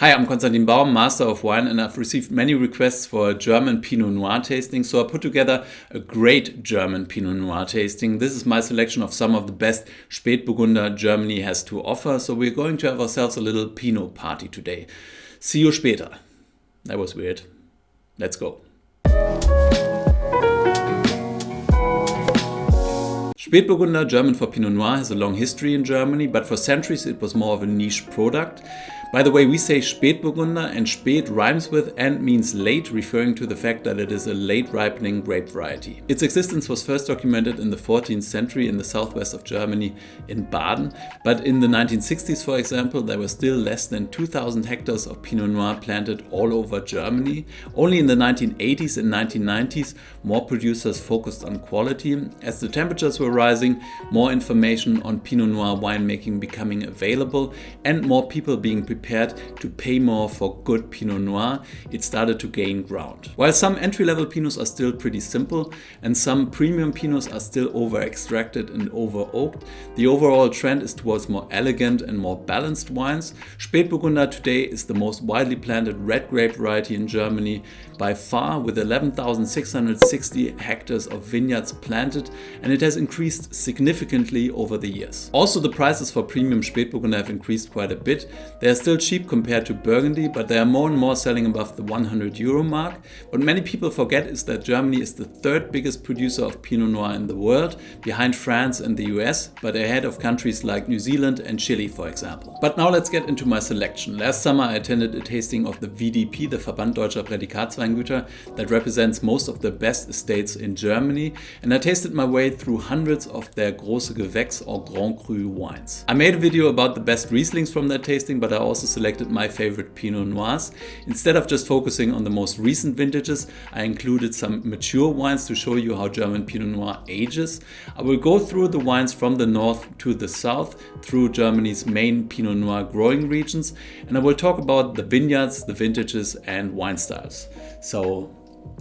Hi, I'm Konstantin Baum, Master of Wine, and I've received many requests for a German Pinot Noir tasting, so I put together a great German Pinot Noir tasting. This is my selection of some of the best Spätburgunder Germany has to offer, so we're going to have ourselves a little Pinot party today. See you später. That was weird. Let's go. Spätburgunder, German for Pinot Noir, has a long history in Germany, but for centuries it was more of a niche product. By the way, we say Spätburgunder, and Spät rhymes with and means late, referring to the fact that it is a late ripening grape variety. Its existence was first documented in the 14th century in the southwest of Germany in Baden, but in the 1960s, for example, there were still less than 2,000 hectares of Pinot Noir planted all over Germany. Only in the 1980s and 1990s, more producers focused on quality. As the temperatures were rising, more information on Pinot Noir winemaking becoming available, and more people being prepared to pay more for good Pinot Noir, it started to gain ground. While some entry-level Pinots are still pretty simple and some premium Pinots are still over-extracted and over-oaked, the overall trend is towards more elegant and more balanced wines. Spätburgunder today is the most widely planted red grape variety in Germany by far, with 11,660 hectares of vineyards planted, and it has increased significantly over the years. Also, the prices for premium Spätburgunder have increased quite a bit. They are still cheap compared to Burgundy, but they are more and more selling above the €100 mark. What many people forget is that Germany is the third biggest producer of Pinot Noir in the world, behind France and the US, but ahead of countries like New Zealand and Chile, for example. But now let's get into my selection. Last summer I attended a tasting of the VDP, the Verband Deutscher Prädikatsweingüter, that represents most of the best estates in Germany, and I tasted my way through hundreds of their Große Gewächs or Grand Cru wines. I made a video about the best Rieslings from that tasting, but I also selected my favorite Pinot Noirs. Instead of just focusing on the most recent vintages, I included some mature wines to show you how German Pinot Noir ages. I will go through the wines from the north to the south, through Germany's main Pinot Noir growing regions, and I will talk about the vineyards, the vintages and wine styles. So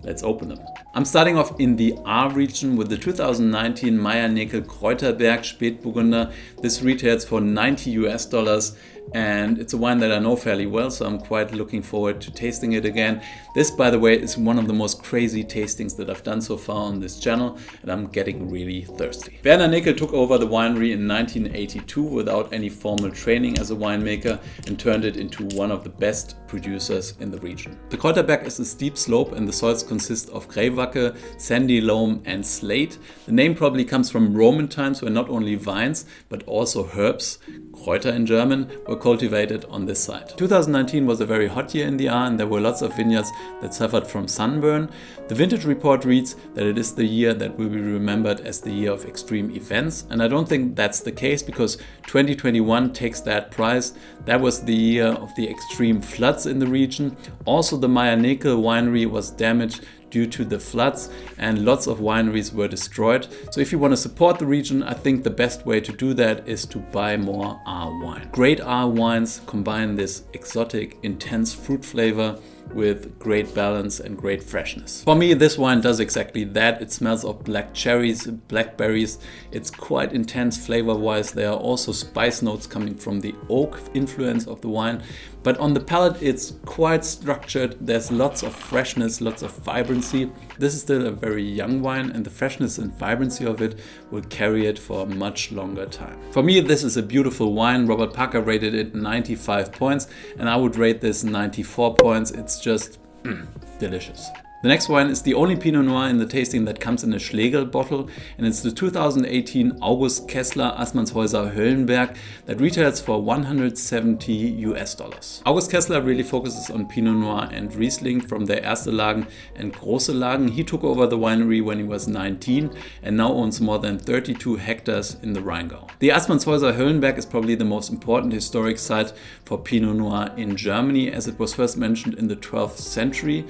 let's open them. I'm starting off in the R region with the 2019 Meyer-Näkel Kräuterberg Spätburgunder. This retails for $90 and it's a wine that I know fairly well, so I'm quite looking forward to tasting it again. This, by the way, is one of the most crazy tastings that I've done so far on this channel, and I'm getting really thirsty. Meyer-Näkel took over the winery in 1982 without any formal training as a winemaker and turned it into one of the best producers in the region. The Kräuterberg is a steep slope and the soils consist of Greywacker, sandy loam and slate. The name probably comes from Roman times, where not only vines but also herbs, Kräuter in German, were cultivated on this site. 2019 was a very hot year in the R and there were lots of vineyards that suffered from sunburn. The vintage report reads that it is the year that will be remembered as the year of extreme events, and I don't think that's the case, because 2021 takes that prize. That was the year of the extreme floods in the region. Also, the Meyer-Näkel winery was damaged due to the floods and lots of wineries were destroyed. So if you want to support the region, I think the best way to do that is to buy more R wine. Great R wines combine this exotic, intense fruit flavor with great balance and great freshness. For me, this wine does exactly that. It smells of black cherries, blackberries. It's quite intense flavor-wise. There are also spice notes coming from the oak influence of the wine. But on the palate, it's quite structured. There's lots of freshness, lots of vibrancy. This is still a very young wine, and the freshness and vibrancy of it will carry it for a much longer time. For me, this is a beautiful wine. Robert Parker rated it 95 points, and I would rate this 94 points. It's just delicious. The next wine is the only Pinot Noir in the tasting that comes in a Schlegel bottle, and it's the 2018 August Kessler Assmannshäuser Höllenberg that retails for $170. August Kessler really focuses on Pinot Noir and Riesling from their Erste Lagen and Große Lagen. He took over the winery when he was 19 and now owns more than 32 hectares in the Rheingau. The Assmannshäuser Höllenberg is probably the most important historic site for Pinot Noir in Germany, as it was first mentioned in the 12th century.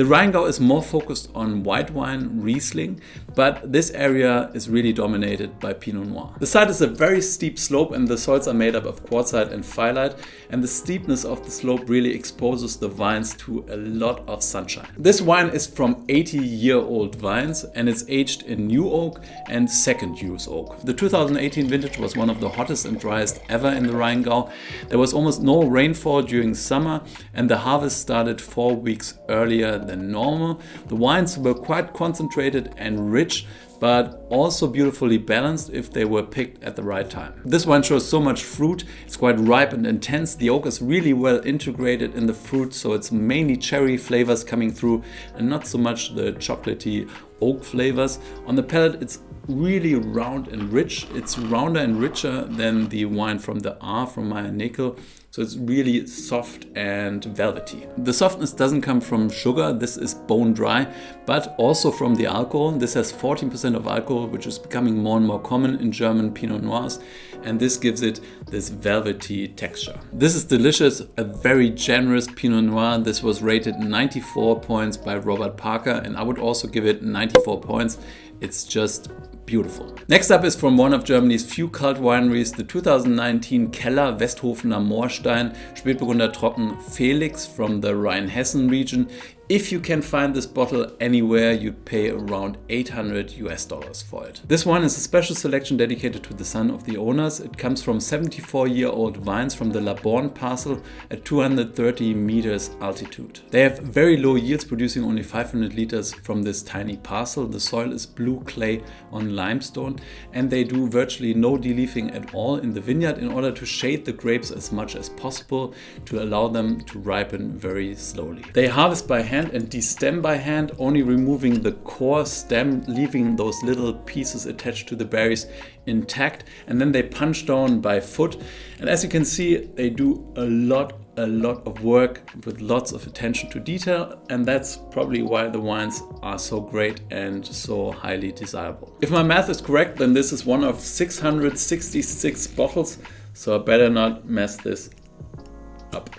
The Rheingau is more focused on white wine, Riesling, but this area is really dominated by Pinot Noir. The site is a very steep slope and the soils are made up of quartzite and phyllite, and the steepness of the slope really exposes the vines to a lot of sunshine. This wine is from 80-year-old vines and it's aged in new oak and second use oak. The 2018 vintage was one of the hottest and driest ever in the Rheingau. There was almost no rainfall during summer and the harvest started 4 weeks earlier than normal. The wines were quite concentrated and rich, but also beautifully balanced if they were picked at the right time. This wine shows so much fruit, it's quite ripe and intense. The oak is really well integrated in the fruit, so it's mainly cherry flavors coming through and not so much the chocolatey oak flavors. On the palate, it's really round and rich. It's rounder and richer than the wine from the R from Meyer-Näkel. So it's really soft and velvety. The softness doesn't come from sugar, this is bone dry, but also from the alcohol. This has 14% of alcohol, which is becoming more and more common in German Pinot Noirs, and this gives it this velvety texture. This is delicious, a very generous Pinot Noir. This was rated 94 points by Robert Parker, and I would also give it 94 points. It's just beautiful. Next up is from one of Germany's few cult wineries, the 2019 Keller Westhof Morstein Spätburgunder Trocken Felix from the Rheinhessen region. If you can find this bottle anywhere, you'd pay around $800 for it. This wine is a special selection dedicated to the son of the owners. It comes from 74-year-old vines from the Laborn parcel at 230 meters altitude. They have very low yields, producing only 500 liters from this tiny parcel. The soil is blue clay on limestone, and they do virtually no de-leafing at all in the vineyard in order to shade the grapes as much as possible to allow them to ripen very slowly. They harvest by hand and destem by hand, only removing the core stem, leaving those little pieces attached to the berries intact, and then they punch down by foot. And as you can see, they do a lot of work with lots of attention to detail, and that's probably why the wines are so great and so highly desirable. If my math is correct, then this is one of 666 bottles, so I better not mess this up.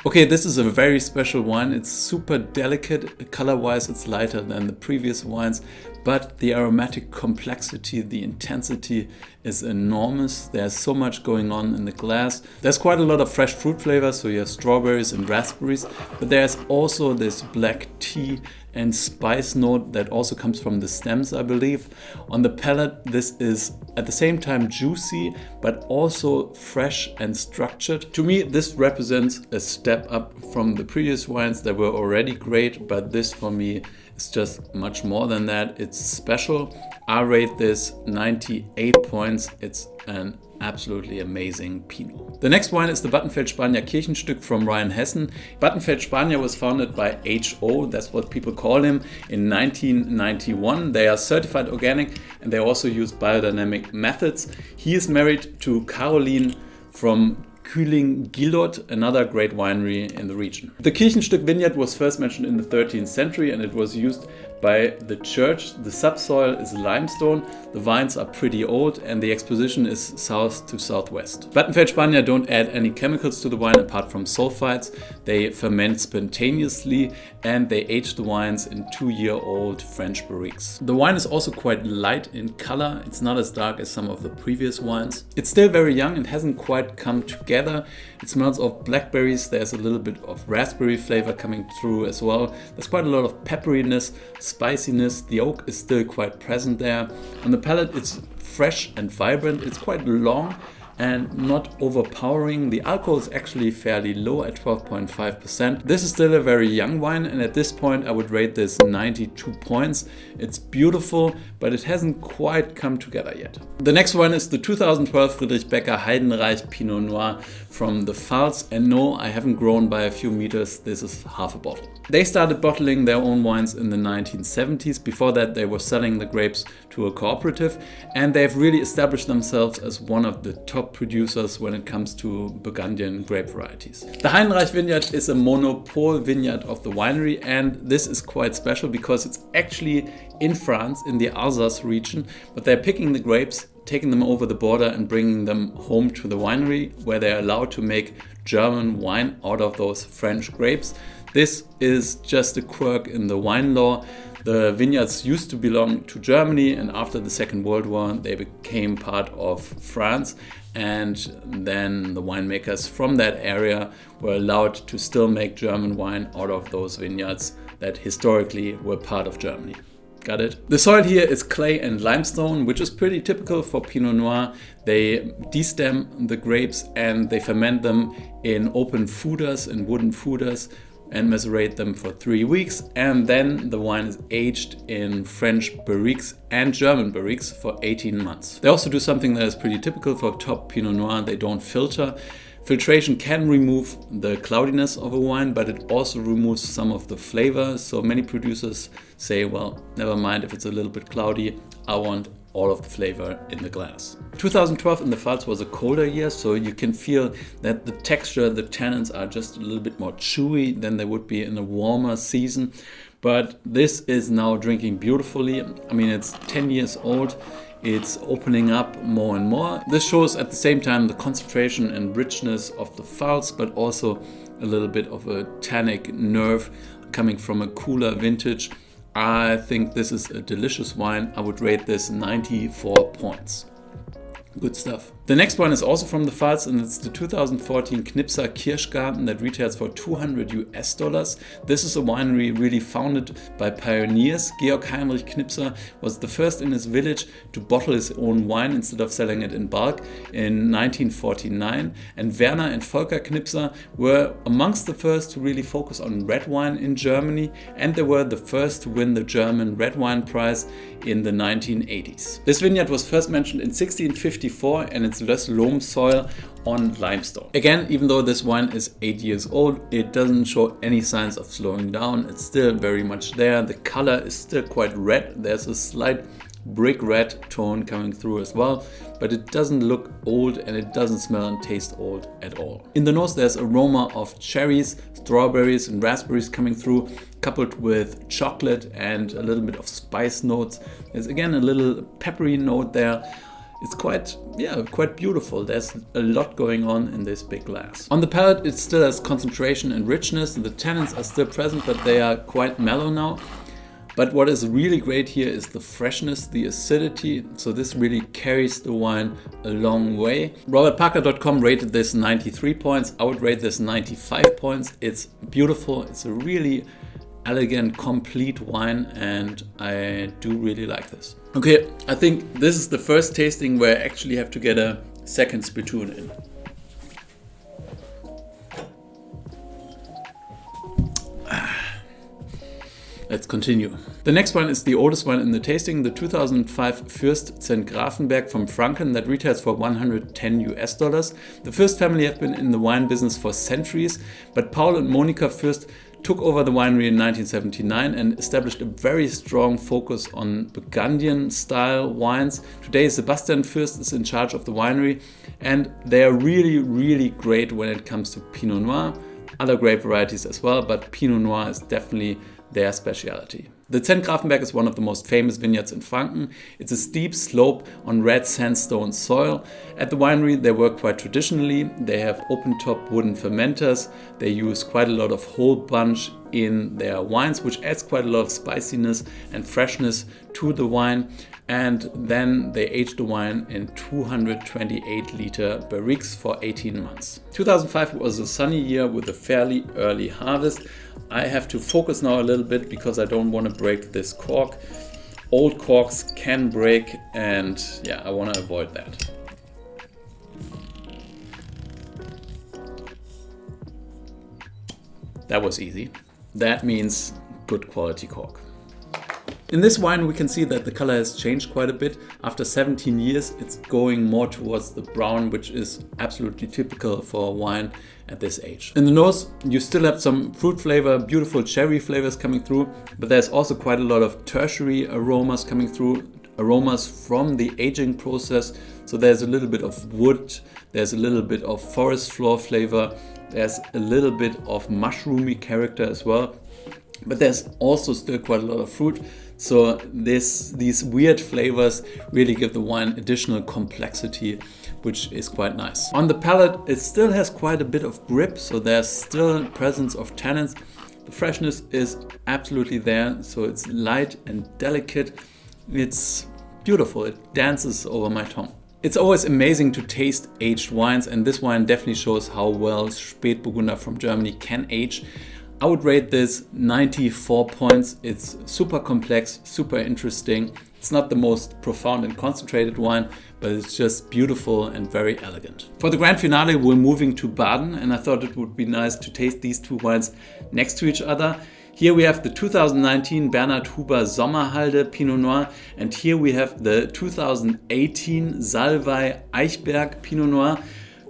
Okay, this is a very special wine. It's super delicate. Color-wise, it's lighter than the previous wines, but the aromatic complexity, the intensity is enormous. There's so much going on in the glass. There's quite a lot of fresh fruit flavors, so you have strawberries and raspberries, but there's also this black tea and spice note that also comes from the stems, I believe. On the palate, this is at the same time juicy, but also fresh and structured. To me, this represents a step up from the previous wines that were already great, but this for me is just much more than that. It's special. I rate this 98 points. It's an absolutely amazing Pinot. The next wine is the Battenfeld Spaniard Kirchenstück from RHEINHESSEN. Battenfeld Spaniard was founded by H.O., that's what people call him, in 1991. They are certified organic and they also use biodynamic methods. He is married to Caroline from Kühling-Gillot, another great winery in the region. The Kirchenstück vineyard was first mentioned in the 13th century and it was used by the church. The subsoil is limestone, the vines are pretty old, and the exposition is south to southwest. Battenfeld Spaniard don't add any chemicals to the wine apart from sulfites. They ferment spontaneously and they age the wines in 2-year-old French barriques. The wine is also quite light in color. It's not as dark as some of the previous wines. It's still very young and hasn't quite come together. It smells of blackberries. There's a little bit of raspberry flavor coming through as well. There's quite a lot of pepperiness, spiciness. The oak is still quite present there. On the palate, it's fresh and vibrant. It's quite long and not overpowering. The alcohol is actually fairly low at 12.5%. This is still a very young wine, and at this point I would rate this 92 points. It's beautiful, but it hasn't quite come together yet. The next one is the 2012 Friedrich Becker Heydenreich Pinot Noir from the PFALZ, and no, I haven't grown by a few meters. This is half a bottle. They started bottling their own wines in the 1970s. Before that, they were selling the grapes to a cooperative, and they've really established themselves as one of the top producers when it comes to Burgundian grape varieties. The Heydenreich vineyard is a monopole vineyard of the winery, and this is quite special because it's actually in France, in the Alsace region, but they're picking the grapes, taking them over the border and bringing them home to the winery, where they're allowed to make German wine out of those French grapes. This is just a quirk in the wine law. The vineyards used to belong to Germany, and after the Second World War they became part of France, and then the winemakers from that area were allowed to still make German wine out of those vineyards that historically were part of Germany. Got it? The soil here is clay and limestone, which is pretty typical for Pinot Noir. They destem the grapes and they ferment them in open foeders, in wooden foeders, and macerate them for 3 weeks, and then the wine is aged in French barriques and German barriques for 18 months. They also do something that is pretty typical for top Pinot Noir. They don't filter. Filtration can remove the cloudiness of a wine, but it also removes some of the flavor. So many producers say, well, never mind if it's a little bit cloudy, I want all of the flavor in the glass. 2012 in the Pfalz was a colder year, so you can feel that the texture, the tannins are just a little bit more chewy than they would be in a warmer season. But this is now drinking beautifully. I mean, it's 10 years old. It's opening up more and more. This shows at the same time the concentration and richness of the Pfalz, but also a little bit of a tannic nerve coming from a cooler vintage. I think this is a delicious wine. I would rate this 94 points. Good stuff. The next one is also from the Pfalz, and it's the 2014 Knipser Kirschgarten that retails for $200. This is a winery really founded by pioneers. Georg Heinrich Knipser was the first in his village to bottle his own wine instead of selling it in bulk in 1949. And Werner and Volker Knipser were amongst the first to really focus on red wine in Germany, and they were the first to win the German Red Wine Prize in the 1980s. This vineyard was first mentioned in 1654, and it's less loam soil on limestone. Again, even though this wine is 8 years old, it doesn't show any signs of slowing down. It's still very much there. The color is still quite red. There's a slight brick red tone coming through as well, but it doesn't look old and it doesn't smell and taste old at all. In the nose there's aroma of cherries, strawberries and raspberries coming through, coupled with chocolate and a little bit of spice notes. There's again a little peppery note there. It's quite beautiful. There's a lot going on in this big glass. On the palate, it still has concentration and richness. The tannins are still present, but they are quite mellow now. But what is really great here is the freshness, the acidity. So this really carries the wine a long way. RobertParker.com rated this 93 points. I would rate this 95 points. It's beautiful. It's a really elegant, complete wine, and I do really like this. Okay, I think this is the first tasting where I actually have to get a second spittoon in. Let's continue. The next one is the oldest one in the tasting, the 2005 Fürst Centgrafenberg from Franken that retails for $110. The Fürst family have been in the wine business for centuries, but Paul and Monika Fürst took over the winery in 1979 and established a very strong focus on Burgundian style wines. Today Sebastian Fürst is in charge of the winery, and they are really, really great when it comes to Pinot Noir, other grape varieties as well, but Pinot Noir is definitely their specialty. The Centgrafenberg is one of the most famous vineyards in Franken. It's a steep slope on red sandstone soil. At the winery they work quite traditionally. They have open top wooden fermenters. They use quite a lot of whole bunch in their wines, which adds quite a lot of spiciness and freshness to the wine. And then they age the wine in 228 liter barriques for 18 months. 2005 was a sunny year with a fairly early harvest. I have to focus now a little bit because I don't want to break this cork. Old corks can break, and yeah, I want to avoid that. That was easy. That means good quality cork. In this wine we can see that the color has changed quite a bit. After 17 years it's going more towards the brown, which is absolutely typical for a wine at this age. In the nose you still have some fruit flavor, beautiful cherry flavors coming through, but there's also quite a lot of tertiary aromas coming through, aromas from the aging process. So there's a little bit of wood, there's a little bit of forest floor flavor, there's a little bit of mushroomy character as well. But there's also still quite a lot of fruit. So these weird flavors really give the wine additional complexity, which is quite nice. On the palate, it still has quite a bit of grip, so there's still presence of tannins. The freshness is absolutely there, so it's light and delicate. It's beautiful, it dances over my tongue. It's always amazing to taste aged wines, and this wine definitely shows how well Spätburgunder from Germany can age. I would rate this 94 points. It's super complex, super interesting. It's not the most profound and concentrated wine, but it's just beautiful and very elegant. For the grand finale, we're moving to Baden, and I thought it would be nice to taste these two wines next to each other. Here we have the 2019 Bernhard Huber Sommerhalde Pinot Noir, and here we have the 2018 Salwey Eichberg Pinot Noir.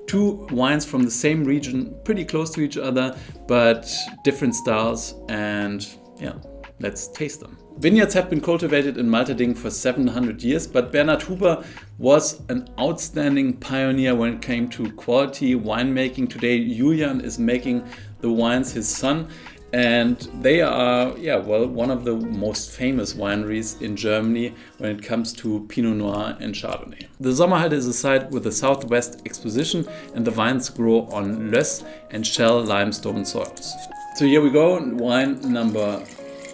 Two wines from the same region, pretty close to each other, but different styles, and yeah, let's taste them. Vineyards have been cultivated in Malterding for 700 years, but Bernhard Huber was an outstanding pioneer when it came to quality winemaking. Today, Julian is making the wines, his son, and they are, one of the most famous wineries in Germany when it comes to Pinot Noir and Chardonnay. The Sommerhalde is a site with a southwest exposition, and the vines grow on löss and shell limestone soils. So here we go, wine number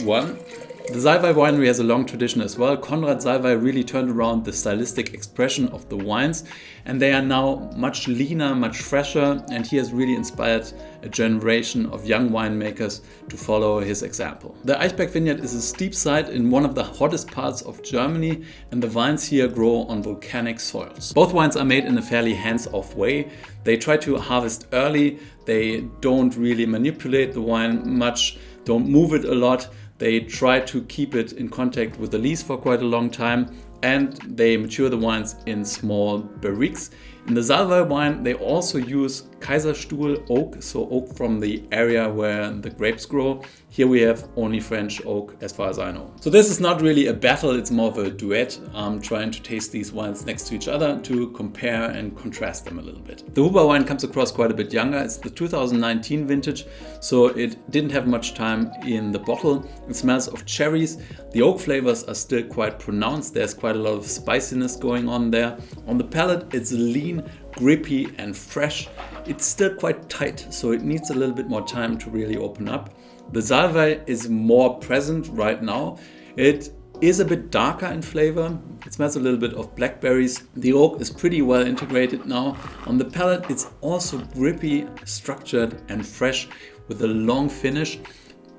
1. The Salwey winery has a long tradition as well. Konrad Salwey really turned around the stylistic expression of the wines, and they are now much leaner, much fresher, and he has really inspired a generation of young winemakers to follow his example. The Eichberg vineyard is a steep site in one of the hottest parts of Germany, and the vines here grow on volcanic soils. Both wines are made in a fairly hands-off way. They try to harvest early, they don't really manipulate the wine much, don't move it a lot. They try to keep it in contact with the lees for quite a long time, and they mature the wines in small barriques. In the Salwey wine, they also use Kaiserstuhl oak, so oak from the area where the grapes grow. Here we have only French oak, as far as I know. So this is not really a battle, it's more of a duet. I'm trying to taste these wines next to each other to compare and contrast them a little bit. The Huber wine comes across quite a bit younger. It's the 2019 vintage, so it didn't have much time in the bottle. It smells of cherries. The oak flavors are still quite pronounced. There's quite a lot of spiciness going on there. On the palate, it's lean, grippy and fresh. It's still quite tight, so it needs a little bit more time to really open up. The Salwey is more present right now. It is a bit darker in flavor. It smells a little bit of blackberries. The oak is pretty well integrated now. On the palate, it's also grippy, structured and fresh with a long finish.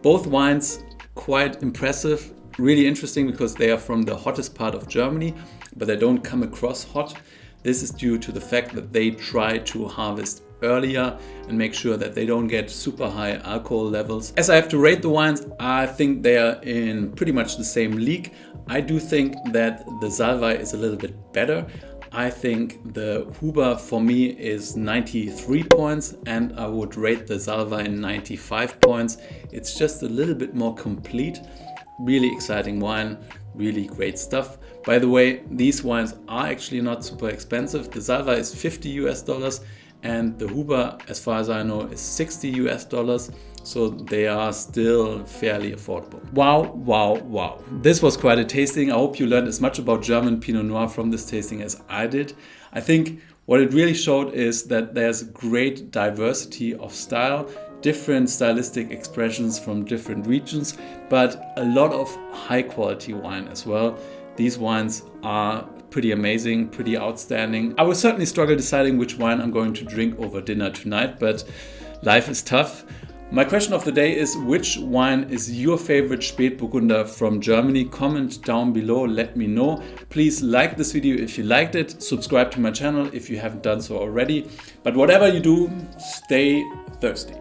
Both wines quite impressive, really interesting because they are from the hottest part of Germany, but they don't come across hot. This is due to the fact that they try to harvest earlier and make sure that they don't get super high alcohol levels. As I have to rate the wines, I think they are in pretty much the same league. I do think that the Salwey is a little bit better. I think the Huber for me is 93 points, and I would rate the Salwey 95 points. It's just a little bit more complete. Really exciting wine, really great stuff. By the way, these wines are actually not super expensive. The Salwey is $50 and the Huber, as far as I know, is $60. So they are still fairly affordable. Wow, wow, wow. This was quite a tasting. I hope you learned as much about German Pinot Noir from this tasting as I did. I think what it really showed is that there's great diversity of style, different stylistic expressions from different regions, but a lot of high quality wine as well. These wines are pretty amazing, pretty outstanding. I will certainly struggle deciding which wine I'm going to drink over dinner tonight, but life is tough. My question of the day is, which wine is your favorite Spätburgunder from Germany? Comment down below, let me know. Please like this video if you liked it, subscribe to my channel if you haven't done so already. But whatever you do, stay thirsty.